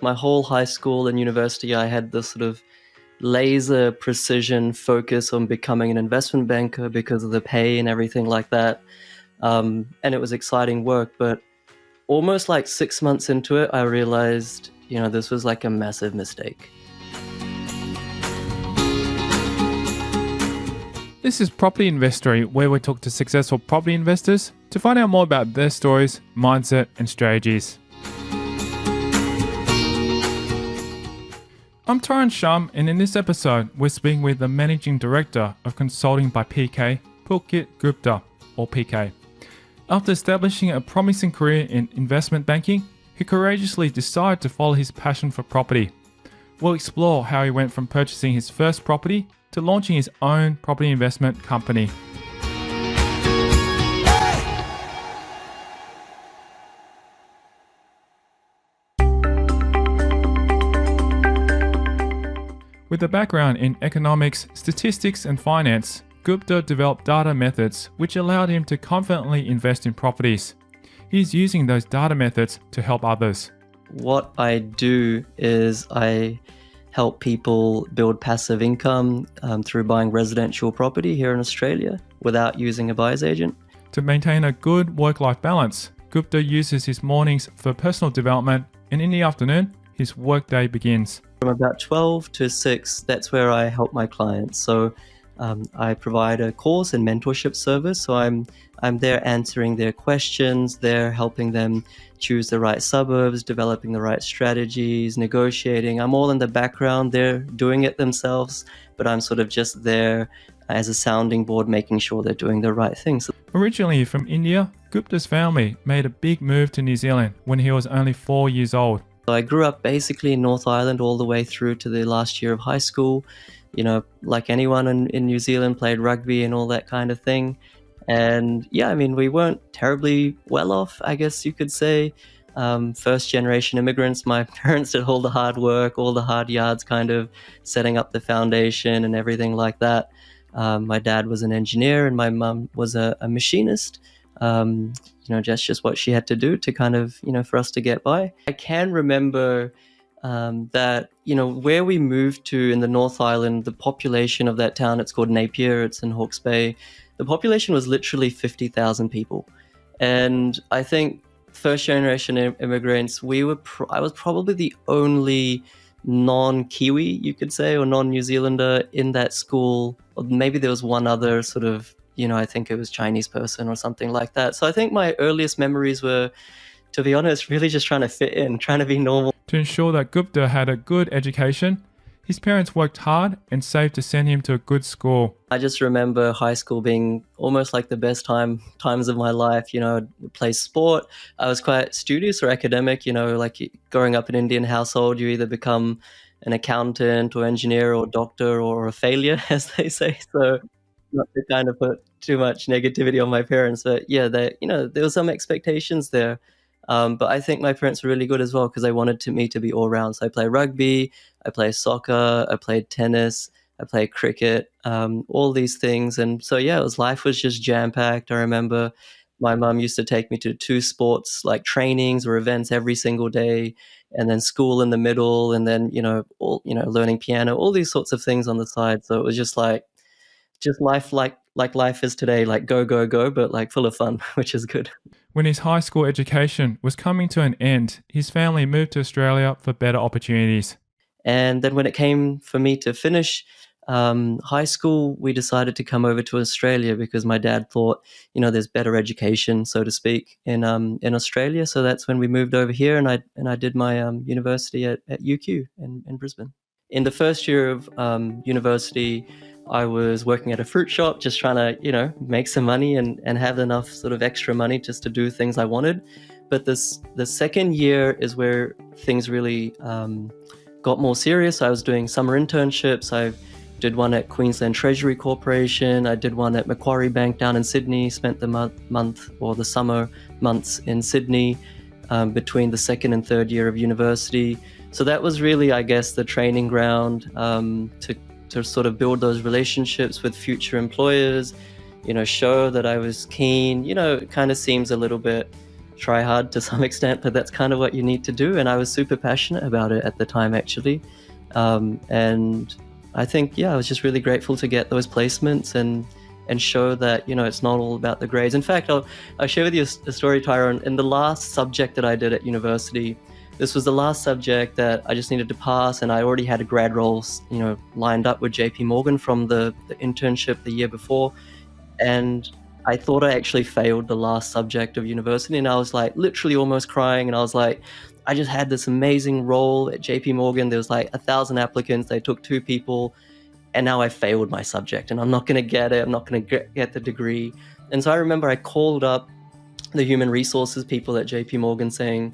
My whole high school and university, I had this sort of laser precision focus on becoming an investment banker because of the pay and everything like that. And it was exciting work, but almost like 6 months into it, I realized, this was like a massive mistake. This is Property Investory, where we talk to successful property investors to find out more about their stories, mindset, and strategies. I'm Tyrone Shum, and in this episode, we're speaking with the Managing Director of Consulting by PK, PK Gupta, or PK. After establishing a promising career in investment banking, he courageously decided to follow his passion for property. We'll explore how he went from purchasing his first property to launching his own property investment company. With a background in economics, statistics, and finance, Gupta developed data methods which allowed him to confidently invest in properties. He's using those data methods to help others. What I do is I help people build passive income through buying residential property here in Australia without using a buyer's agent. To maintain a good work-life balance, Gupta uses his mornings for personal development, and in the afternoon, his workday begins. From about 12 to 6, that's where I help my clients. So I provide a course and mentorship service. So I'm there answering their questions, there helping them choose the right suburbs, developing the right strategies, negotiating. I'm all in the background. They're doing it themselves, but I'm sort of just there as a sounding board, making sure they're doing the right things. Originally from India, Gupta's family made a big move to New Zealand when he was only 4 years old. I grew up basically in North Island all the way through to the last year of high school. Like anyone in New Zealand, played rugby and all that kind of thing. And yeah, we weren't terribly well off, I guess you could say. First generation immigrants. My parents did all the hard work, all the hard yards, kind of setting up the foundation and everything like that. My dad was an engineer and my mum was a machinist. Just what she had to do to kind of, for us to get by. I can remember that, where we moved to in the North Island, the population of that town, it's called Napier, it's in Hawke's Bay. The population was literally 50,000 people. And I think first generation immigrants, I was probably the only non-Kiwi, you could say, or non-New Zealander in that school. Or maybe there was one other sort of, I think it was Chinese person or something like that. So I think my earliest memories were, to be honest, really just trying to fit in, trying to be normal. To ensure that Gupta had a good education, his parents worked hard and saved to send him to a good school. I just remember high school being almost like the best times of my life. I'd play sport. I was quite studious or academic, like growing up in an Indian household, you either become an accountant or engineer or doctor or a failure, as they say. So not to kind of put too much negativity on my parents, but yeah, there were some expectations there. But I think my parents were really good as well because they wanted me to be all round. So I play rugby, I play soccer, I played tennis, I played cricket, all these things. And so yeah, life was just jam packed. I remember my mum used to take me to 2 sports like trainings or events every single day, and then school in the middle, and then learning piano, all these sorts of things on the side. So it was just life like life is today, like go, go, go, but like full of fun, which is good. When his high school education was coming to an end, his family moved to Australia for better opportunities. And then when it came for me to finish high school, we decided to come over to Australia because my dad thought, there's better education, so to speak, in Australia. So that's when we moved over here, and I did my university at UQ in Brisbane. In the first year of university, I was working at a fruit shop, just trying to, make some money and have enough sort of extra money just to do things I wanted. But the second year is where things really got more serious. I was doing summer internships. I did one at Queensland Treasury Corporation. I did one at Macquarie Bank down in Sydney, spent the month or the summer months in Sydney between the second and third year of university. So that was really, I guess, the training ground to sort of build those relationships with future employers, show that I was keen. It kind of seems a little bit try hard to some extent, but that's kind of what you need to do. And I was super passionate about it at the time, actually. And I think, yeah, I was just really grateful to get those placements and show that, you know, it's not all about the grades. In fact, I'll share with you a story, Tyrone. In the last subject that I did at university, this was the last subject that I just needed to pass, and I already had a grad role, you know, lined up with JP Morgan from the internship the year before. And I thought I actually failed the last subject of university, and I was like literally almost crying. And I was like, I just had this amazing role at JP Morgan. There was like 1,000 applicants. They took 2 people, and now I failed my subject, and I'm not going to get it. I'm not going to get the degree. And so I remember I called up the human resources people at JP Morgan saying,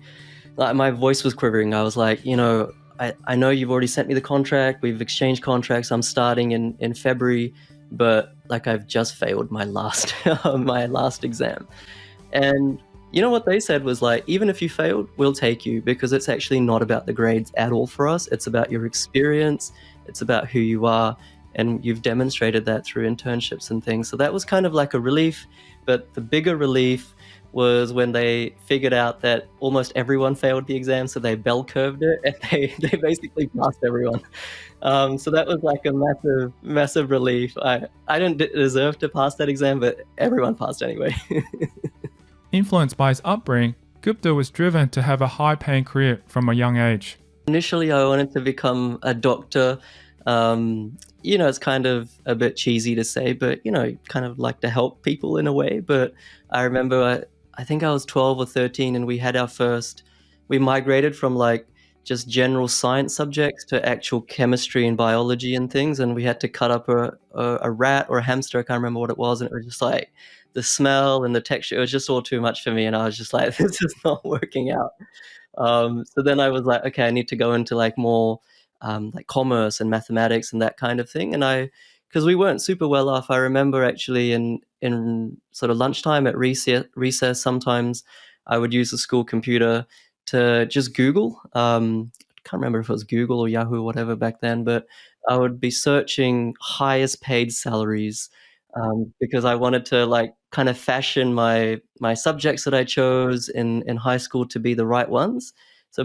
like, my voice was quivering. I was like, you know, I know you've already sent me the contract. We've exchanged contracts. I'm starting in February, but like I've just failed my last my last exam. And you know what they said was like, even if you failed, we'll take you, because it's actually not about the grades at all for us. It's about your experience. It's about who you are. And you've demonstrated that through internships and things. So that was kind of like a relief. But the bigger relief was when they figured out that almost everyone failed the exam, so they bell curved it, and they basically passed everyone. So that was like a massive relief. I didn't deserve to pass that exam, but everyone passed anyway. Influenced by his upbringing, Gupta was driven to have a high-paying career from a young age. Initially, I wanted to become a doctor. You know, it's kind of a bit cheesy to say, but, you know, kind of like to help people in a way. But I remember I think I was 12 or 13, and we migrated from like just general science subjects to actual chemistry and biology and things. And we had to cut up a rat or a hamster. I can't remember what it was. And it was just like the smell and the texture. It was just all too much for me. And I was just like, this is not working out. So then I was like, okay, I need to go into like more like commerce and mathematics and that kind of thing. And because we weren't super well off, I remember actually in sort of lunchtime at recess, sometimes I would use the school computer to just Google. Can't remember if it was Google or Yahoo or whatever back then, but I would be searching highest paid salaries, because I wanted to like kind of fashion my subjects that I chose in high school to be the right ones. So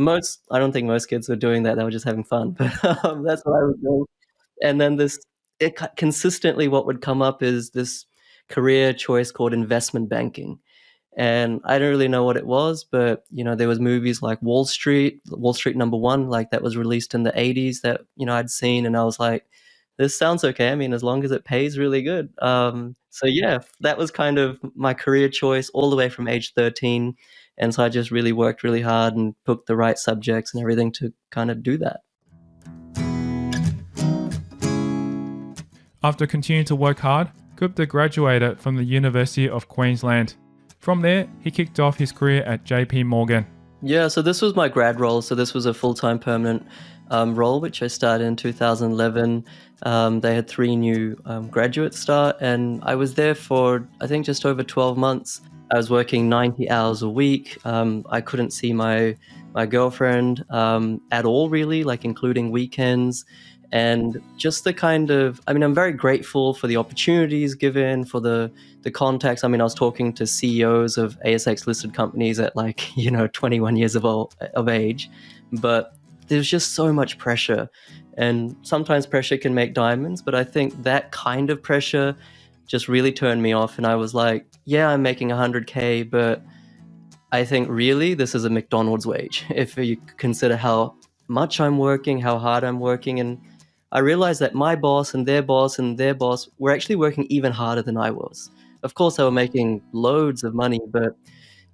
I don't think most kids were doing that. They were just having fun, but that's what I was doing. And then consistently what would come up is this career choice called investment banking. And I don't really know what it was, but you know, there was movies like Wall Street #1, like that was released in the 80s that, you know, I'd seen, and I was like, this sounds okay. I mean, as long as it pays really good. So yeah, that was kind of my career choice all the way from age 13. And so I just really worked really hard and picked the right subjects and everything to kind of do that. After continuing to work hard, Gupta graduated from the University of Queensland. From there, he kicked off his career at JP Morgan. Yeah, so this was my grad role. So this was a full-time permanent role, which I started in 2011. They had 3 new graduates start, and I was there for, I think, just over 12 months. I was working 90 hours a week. I couldn't see my girlfriend at all, really, like including weekends. And just the kind of, I mean, I'm very grateful for the opportunities given, for the contacts. I mean, I was talking to CEOs of ASX listed companies at like, 21 years of age, but there's just so much pressure. And sometimes pressure can make diamonds, but I think that kind of pressure just really turned me off. And I was like, yeah, I'm making 100K, but I think really this is a McDonald's wage if you consider how much I'm working, how hard I'm working. And I realized that my boss and their boss and their boss were actually working even harder than I was. Of course, they were making loads of money, but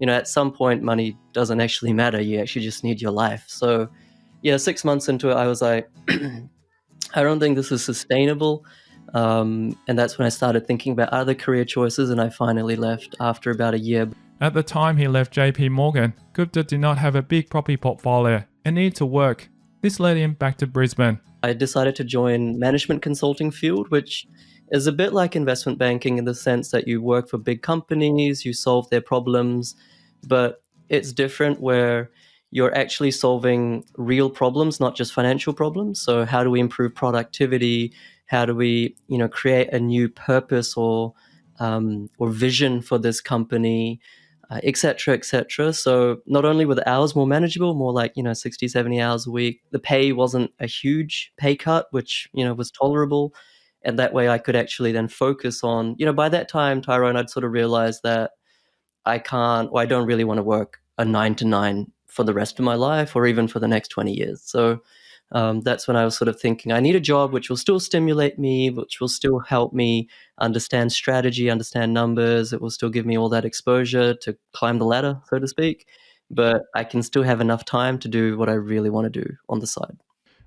at some point, money doesn't actually matter. You actually just need your life. So, yeah, 6 months into it, I was like, I don't think this is sustainable. And that's when I started thinking about other career choices, and I finally left after about a year. At the time he left JP Morgan, Gupta did not have a big property portfolio and needed to work. This led him back to Brisbane. I decided to join management consulting field, which is a bit like investment banking in the sense that you work for big companies, you solve their problems, but it's different where you're actually solving real problems, not just financial problems. So how do we improve productivity? How do we, create a new purpose or vision for this company? etc., etc. So not only were the hours more manageable, more like, 60, 70 hours a week, the pay wasn't a huge pay cut, which, was tolerable. And that way I could actually then focus on, by that time, Tyrone, I'd sort of realized that I don't really want to work a 9 to 9 for the rest of my life or even for the next 20 years. So that's when I was sort of thinking, I need a job which will still stimulate me, which will still help me understand strategy, understand numbers. It will still give me all that exposure to climb the ladder, so to speak. But I can still have enough time to do what I really want to do on the side.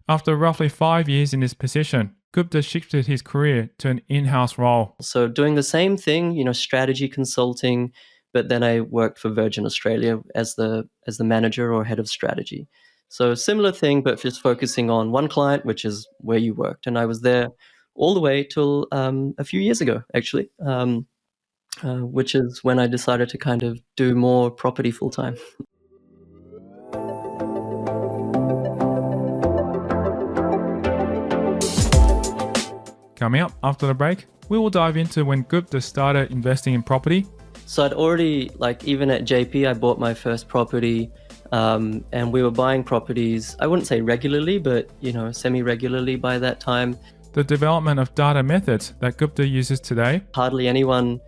After roughly 5 years in this position, Gupta shifted his career to an in-house role. So doing the same thing, strategy consulting, but then I worked for Virgin Australia as the manager or head of strategy. So similar thing, but just focusing on one client, which is where you worked. And I was there all the way till a few years ago, actually, which is when I decided to kind of do more property full time. Coming up after the break, we will dive into when Gupta started investing in property. So I'd already, even at JP, I bought my first property, and we were buying properties, I wouldn't say regularly, but, semi-regularly by that time. The development of data methods that Gupta uses today. Hardly anyone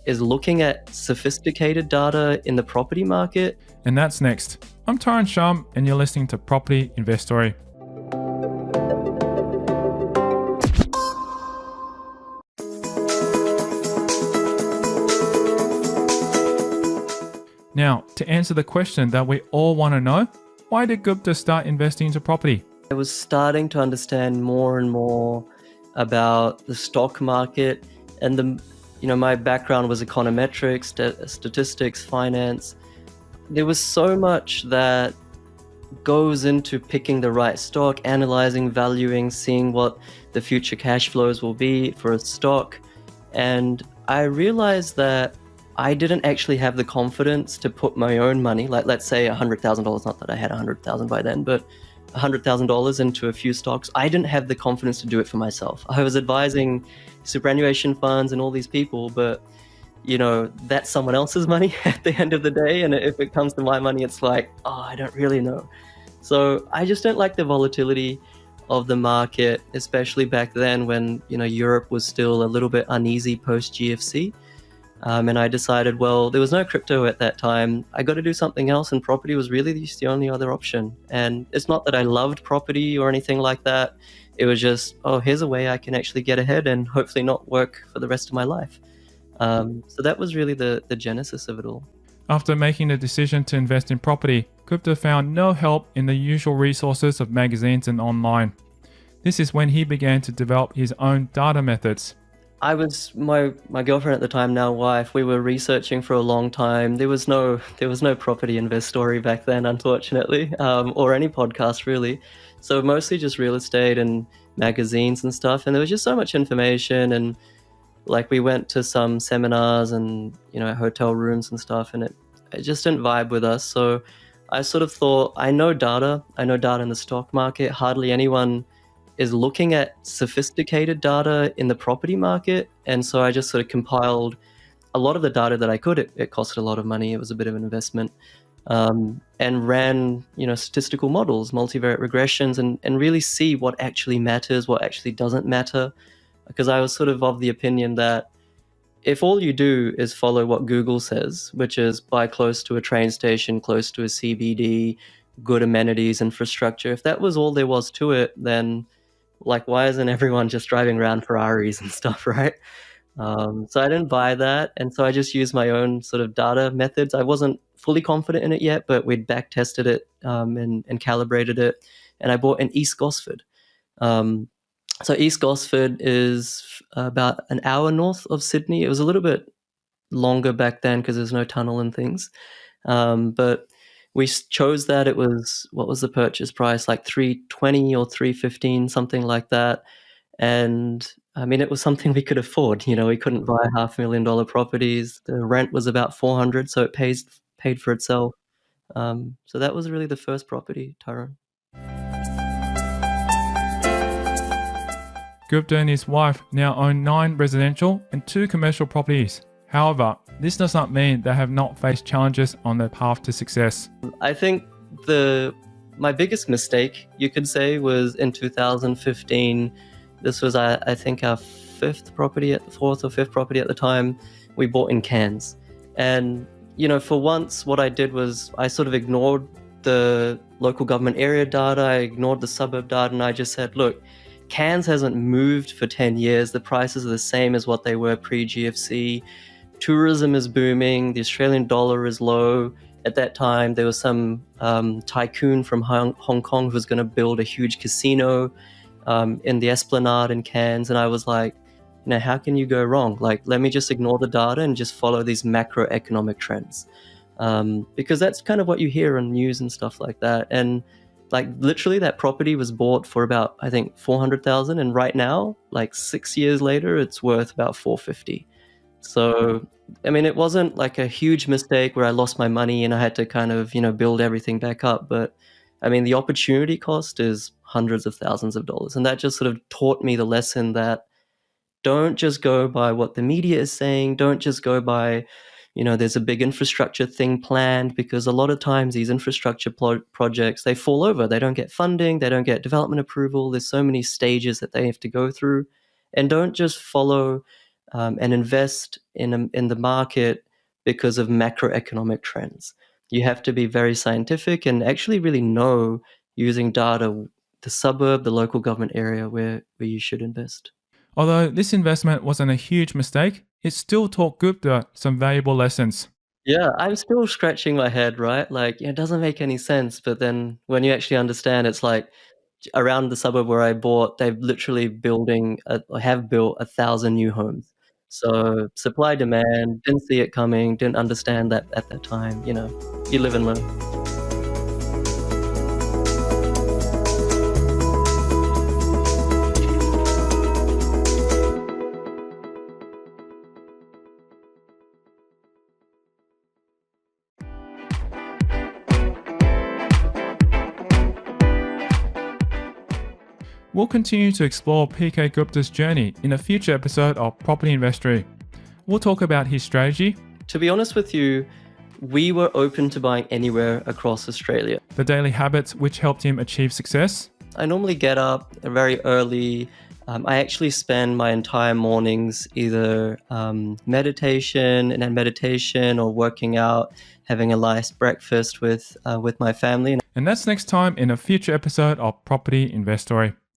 is looking at sophisticated data in the property market. And that's next. I'm Tyrone Shum, and you're listening to Property Investory. Now, to answer the question that we all want to know, why did Gupta start investing into property? I was starting to understand more and more about the stock market, and my background was econometrics, statistics, finance. There was so much that goes into picking the right stock, analyzing, valuing, seeing what the future cash flows will be for a stock. And I realized that I didn't actually have the confidence to put my own money, like let's say $100,000, not that I had $100,000 by then, but $100,000 into a few stocks. I didn't have the confidence to do it for myself. I was advising superannuation funds and all these people, but that's someone else's money at the end of the day. And if it comes to my money, it's like, I don't really know. So I just don't like the volatility of the market, especially back then when, Europe was still a little bit uneasy post GFC. And I decided, well, there was no crypto at that time. I got to do something else, and property was really just the only other option. And it's not that I loved property or anything like that. It was just, here's a way I can actually get ahead and hopefully not work for the rest of my life. So that was really the genesis of it all. After making the decision to invest in property, Gupta found no help in the usual resources of magazines and online. This is when he began to develop his own data methods. I was my girlfriend at the time, now wife. We were researching for a long time. There was no property Investory back then, unfortunately, or any podcast really. So mostly just real estate and magazines and stuff. And there was just so much information, and we went to some seminars and hotel rooms and stuff, and it just didn't vibe with us. So I sort of thought, I know data in the stock market. Hardly anyone is looking at sophisticated data in the property market. And so I just sort of compiled a lot of the data that I could. It costed a lot of money. It was a bit of an investment, and ran, statistical models, multivariate regressions, and really see what actually matters, what actually doesn't matter. Because I was sort of the opinion that if all you do is follow what Google says, which is buy close to a train station, close to a CBD, good amenities, infrastructure, if that was all there was to it, then why isn't everyone just driving around Ferraris and stuff, right? So I didn't buy that. And so I just used my own sort of data methods. I wasn't fully confident in it yet, but we'd back tested it and calibrated it. And I bought an East Gosford. So East Gosford is about an hour north of Sydney. It was a little bit longer back then because there's no tunnel and things. But we chose that. It was, what was the purchase price? Like $320 or $315, something like that. And I mean, it was something we could afford. We couldn't buy $500,000 properties. The rent was about $400, so it paid for itself. So that was really the first property, Tyrone. Gupta and his wife now own 9 residential and 2 commercial properties. However, this does not mean they have not faced challenges on their path to success. I think my biggest mistake, you could say, was in 2015. This was, I think, our fourth or fifth property at the time. We bought in Cairns. And, for once, what I did was I sort of ignored the local government area data, I ignored the suburb data, and I just said, look, Cairns hasn't moved for 10 years. The prices are the same as what they were pre-GFC. Tourism is booming. The Australian dollar is low. At that time, there was some tycoon from Hong Kong who was going to build a huge casino in the Esplanade in Cairns. And I was like, how can you go wrong? Like, let me just ignore the data and just follow these macroeconomic trends. Because that's kind of what you hear on news and stuff like that. And like literally that property was bought for about, I think, 400,000. And right now, like 6 years later, it's worth about 450. So, I mean, it wasn't like a huge mistake where I lost my money and I had to kind of, build everything back up. But I mean, the opportunity cost is hundreds of thousands of dollars. And that just sort of taught me the lesson that don't just go by what the media is saying. Don't just go by, there's a big infrastructure thing planned, because a lot of times these infrastructure projects, they fall over. They don't get funding. They don't get development approval. There's so many stages that they have to go through. And don't just follow and invest in the market because of macroeconomic trends. You have to be very scientific and actually really know, using data, the suburb, the local government area where you should invest. Although this investment wasn't a huge mistake, it still taught Gupta some valuable lessons. Yeah, I'm still scratching my head, right? Like, it doesn't make any sense. But then when you actually understand, it's like around the suburb where I bought, they've literally have built 1,000 new homes. So supply demand, didn't see it coming, didn't understand that at that time. You live and learn. We'll continue to explore PK Gupta's journey in a future episode of Property Investory. We'll talk about his strategy, To be honest with you, we were open to buying anywhere across Australia. the daily habits which helped him achieve success, I normally get up very early. I actually spend my entire mornings either meditation or working out, having a nice breakfast with my family. and that's next time in a future episode of Property Investory.